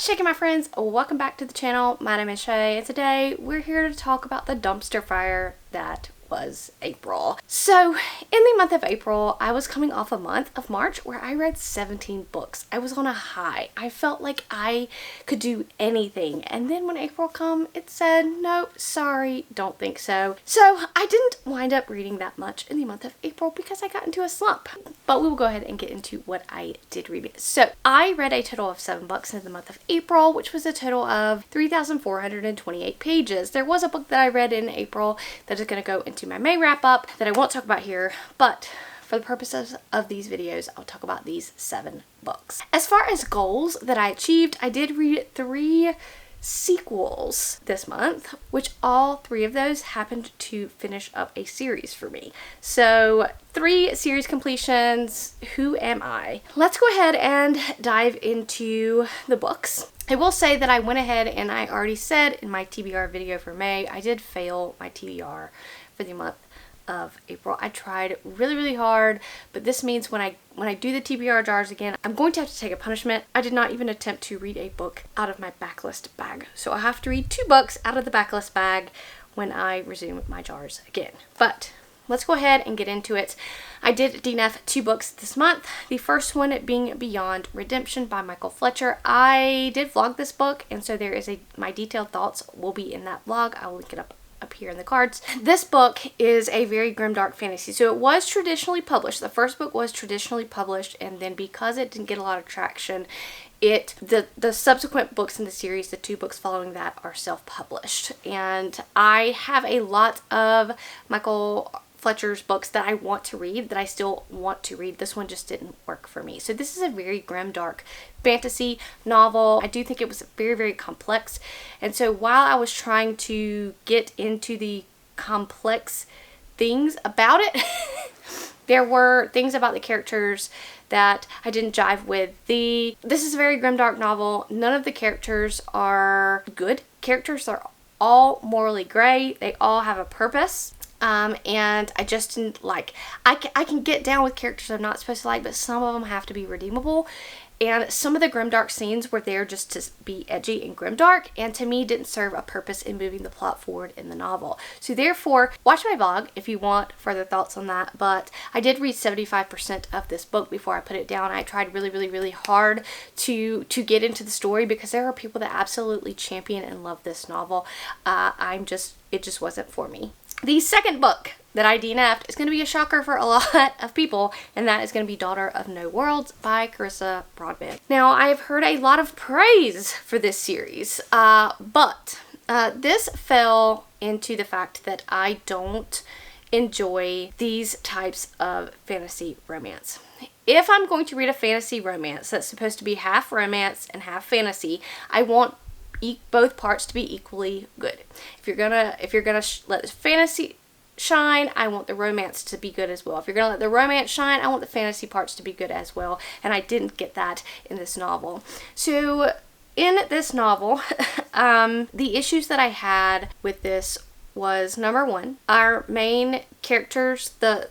What's shaking, my friends? Welcome back to the channel. My name is Shay, and today we're here to talk about the dumpster fire that was April. So in the month of April, I was coming off a month of March where I read 17 books. I was on a high. I felt like I could do anything. And then when April come, it said, nope, sorry, don't think so. So I didn't wind up reading that much in the month of April because I got into a slump. But we will go ahead and get into what I did read. So I read a total of 7 books in the month of April, which was a total of 3,428 pages. There was a book that I read in April that is going to go into my May wrap up that I won't talk about here, but for the purposes of these videos, I'll talk about these 7 books. As far as goals that I achieved, I did read 3 sequels this month, which all 3 of those happened to finish up a series for me. So 3 series completions. Who am I? Let's go ahead and dive into the books. I will say that I went ahead and I already said in my TBR video for May, I did fail my TBR for the month of April. I tried really hard, but this means when I do the TBR jars again, I'm going to have to take a punishment. I did not even attempt to read a book out of my backlist bag. So I have to read 2 books out of the backlist bag when I resume my jars again. But let's go ahead and get into it. I did DNF 2 books this month. The first one being Beyond Redemption by Michael Fletcher. I did vlog this book, and so there is my detailed thoughts will be in that vlog. I will link it up here in the cards. This book is a very grimdark fantasy. So it was traditionally published. The first book was traditionally published, and then because it didn't get a lot of traction, the subsequent books in the series, the 2 books following that, are self-published. And I have a lot of Michael Fletcher's books that I want to read, that I still want to read. This one just didn't work for me. So this is a very grim, dark fantasy novel. I do think it was very complex. And so while I was trying to get into the complex things about it, there were things about the characters that I didn't jive with. This is a very grim, dark novel. None of the characters are good characters. They're all morally gray. They all have a purpose. And I just didn't like, I can get down with characters I'm not supposed to like, but some of them have to be redeemable. And some of the grimdark scenes were there just to be edgy and grimdark, and to me didn't serve a purpose in moving the plot forward in the novel. So therefore, watch my vlog if you want further thoughts on that. But I did read 75% of this book before I put it down. I tried really hard to get into the story because there are people that absolutely champion and love this novel. It just wasn't for me. The second book that I DNF'd is going to be a shocker for a lot of people, and that is going to be Daughter of No Worlds by Carissa Broadbent. Now, I've heard a lot of praise for this series, but this fell into the fact that I don't enjoy these types of fantasy romance. If I'm going to read a fantasy romance that's supposed to be half romance and half fantasy, I want both parts to be equally good. If you're gonna let fantasy shine, I want the romance to be good as well. If you're gonna let the romance shine, I want the fantasy parts to be good as well. And I didn't get that in this novel. So in this novel, the issues that I had with this was, number 1, our main characters, the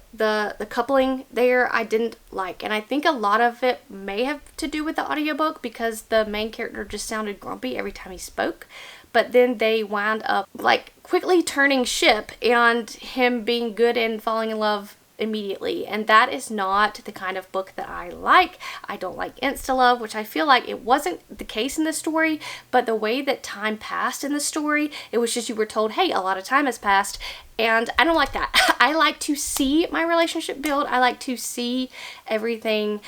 coupling there, I didn't like. And I think a lot of it may have to do with the audiobook because the main character just sounded grumpy every time he spoke. But then they wound up like quickly turning ship and him being good and falling in love immediately, and that is not the kind of book that I like. I don't like insta-love, which I feel like it wasn't the case in the story, but the way that time passed in the story, it was just you were told, hey, a lot of time has passed, and I don't like that. I like to see my relationship build. I like to see everything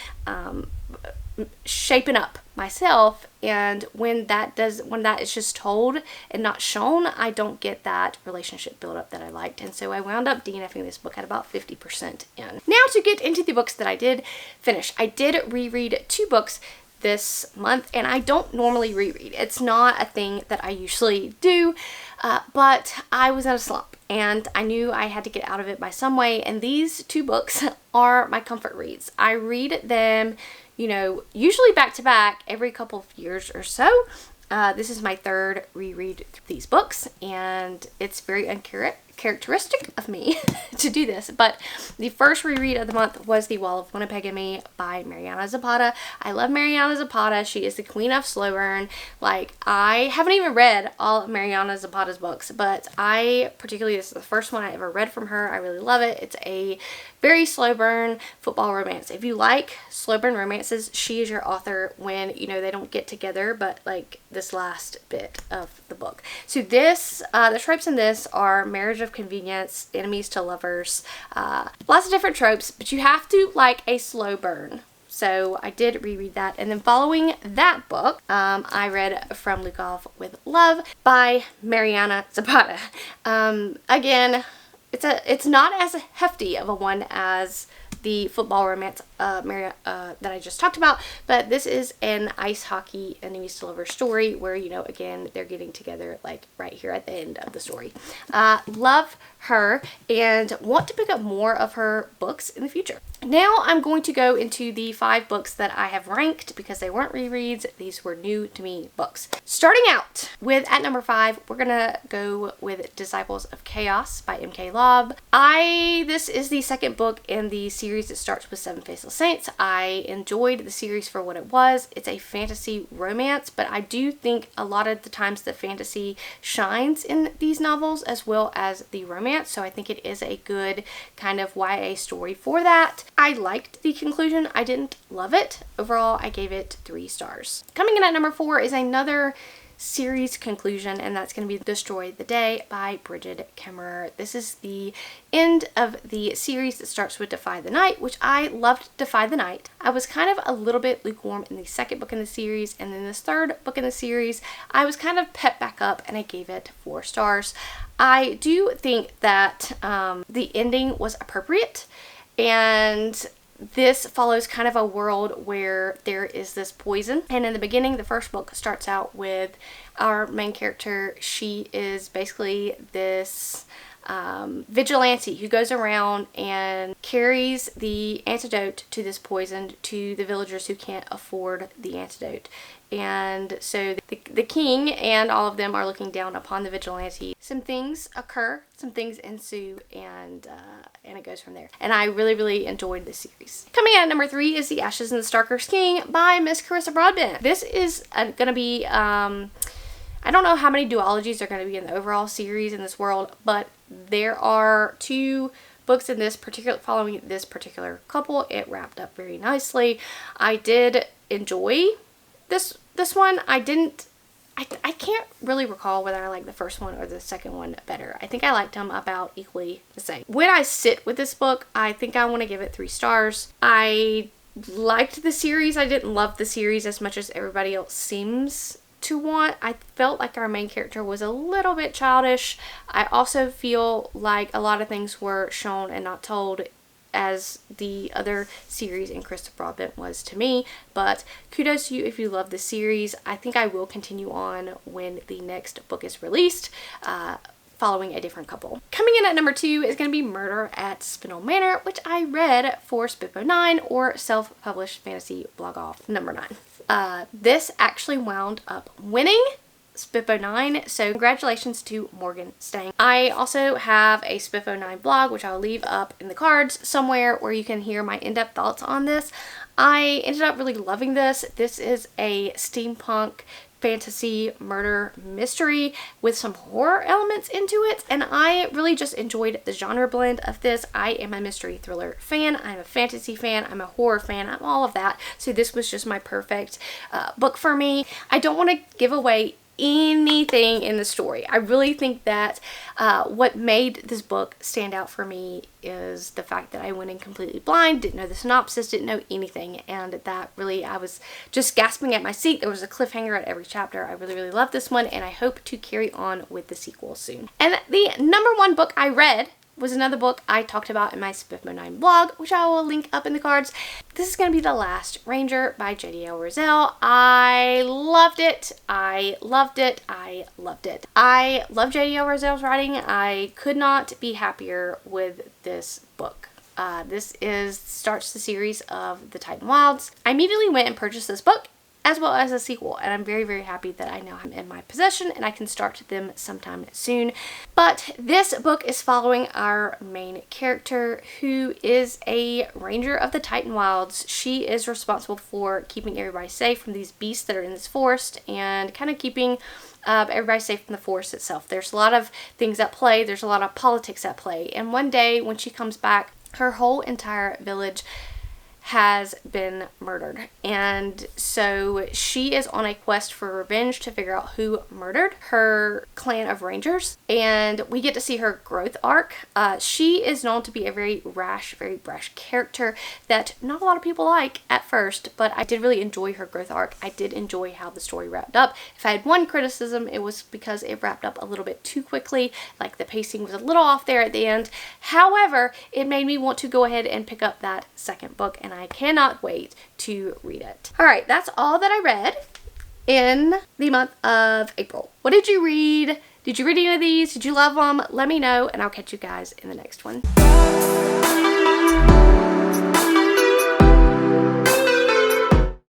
shaping up myself, and when that is just told and not shown, I don't get that relationship build up that I liked. And so I wound up DNFing this book at about 50% in. Now to get into the books that I did finish. I did reread 2 books this month, and I don't normally reread. It's not a thing that I usually do, but I was in a slump and I knew I had to get out of it by some way, and these 2 books are my comfort reads. I read them, you know, usually back to back every couple of years or so. This is my 3rd reread through these books, and it's very characteristic of me to do this, but the first reread of the month was The Wall of Winnipeg and Me by Mariana Zapata. I love Mariana Zapata. She is the queen of slow burn. Like, I haven't even read all of Mariana Zapata's books, but this is the first one I ever read from her. I really love it. It's a very slow burn football romance. If you like slow burn romances, she is your author when, you know, they don't get together, but like this last bit of the book. So this, the tropes in this are marriage of convenience, enemies to lovers, lots of different tropes, but you have to like a slow burn. So I did reread that. And then following that book, I read From Lukov with Love by Mariana Zapata. Again, it's not as hefty of a one as the football romance that I just talked about, but this is an ice hockey enemies to lovers story where, you know, again, they're getting together like right here at the end of the story. Love her and want to pick up more of her books in the future. Now I'm going to go into the 5 books that I have ranked because they weren't rereads. These were new to me books. Starting out with at number 5, we're gonna go with Disciples of Chaos by M.K. Lobb. This is the second book in the series that starts with Seven Faceless Saints. I enjoyed the series for what it was. It's a fantasy romance, but I do think a lot of the times the fantasy shines in these novels as well as the romance, so I think it is a good kind of YA story for that. I liked the conclusion. I didn't love it. Overall, I gave it 3 stars. Coming in at number 4 is another series conclusion, and that's going to be Destroy the Day by Bridget Kemmerer. This is the end of the series that starts with Defy the Night, which I loved. Defy the Night. I was kind of a little bit lukewarm in the second book in the series, and then this third book in the series I was kind of pepped back up and I gave it 4 stars. I do think that the ending was appropriate, and this follows kind of a world where there is this poison. And in the beginning, the first book starts out with our main character. She is basically this vigilante who goes around and carries the antidote to this poison to the villagers who can't afford the antidote. And so the king and all of them are looking down upon the vigilante. Some things occur, some things ensue, and it goes from there. And I really, really enjoyed this series. Coming in at number 3 is The Ashes and the Starker's King by Miss Carissa Broadbent. This is going to be, I don't know how many duologies are going to be in the overall series in this world, but there are 2 books in this particular, following this particular couple. It wrapped up very nicely. I did enjoy this one. I can't really recall whether I liked the first one or the second one better. I think I liked them about equally the same. When I sit with this book, I think I want to give it 3 stars. I liked the series. I didn't love the series as much as everybody else seems to want. I felt like our main character was a little bit childish. I also feel like a lot of things were shown and not told as the other series in Carissa Broadbent was to me, but kudos to you if you love the series. I think I will continue on when the next book is released, following a different couple. Coming in at number 2 is going to be Murder at Spinel Manor, which I read for Spippo 9, or self-published fantasy blog off number 9. This actually wound up winning Spippo 9, so congratulations to Morgan Stang. I also have a Spippo 9 blog, which I'll leave up in the cards somewhere where you can hear my in-depth thoughts on this. I ended up really loving this. This is a steampunk fantasy murder mystery with some horror elements into it, and I really just enjoyed the genre blend of this. I am a mystery thriller fan, I'm a fantasy fan, I'm a horror fan, I'm all of that, so this was just my perfect book for me. I don't want to give away anything in the story. I really think that what made this book stand out for me is the fact that I went in completely blind, didn't know the synopsis, didn't know anything, and that really, I was just gasping at my seat. There was a cliffhanger at every chapter. I really, really loved this one, and I hope to carry on with the sequel soon. And the number 1 book I read was another book I talked about in my Spippo 9 blog, which I will link up in the cards. This is going to be The Last Ranger by J.D.L. Rosell. I loved it. I loved it. I loved it. I love J.D.L. Rosell's writing. I could not be happier with this book. This starts the series of The Titan Wilds. I immediately went and purchased this book as well as a sequel, and I'm very, very happy that I now have them in my possession and I can start them sometime soon. But this book is following our main character, who is a ranger of the Titan Wilds. She is responsible for keeping everybody safe from these beasts that are in this forest and kind of keeping everybody safe from the forest itself. There's a lot of things at play. There's a lot of politics at play. And one day when she comes back, her whole entire village has been murdered, and so she is on a quest for revenge to figure out who murdered her clan of rangers, and we get to see her growth arc. She is known to be a very rash, very brash character that not a lot of people like at first, but I did really enjoy her growth arc. I did enjoy how the story wrapped up. If I had one criticism, it was because it wrapped up a little bit too quickly, like the pacing was a little off there at the end. However, it made me want to go ahead and pick up that second book, and I cannot wait to read it. Alright, that's all that I read in the month of April. What did you read? Did you read any of these? Did you love them? Let me know, and I'll catch you guys in the next one.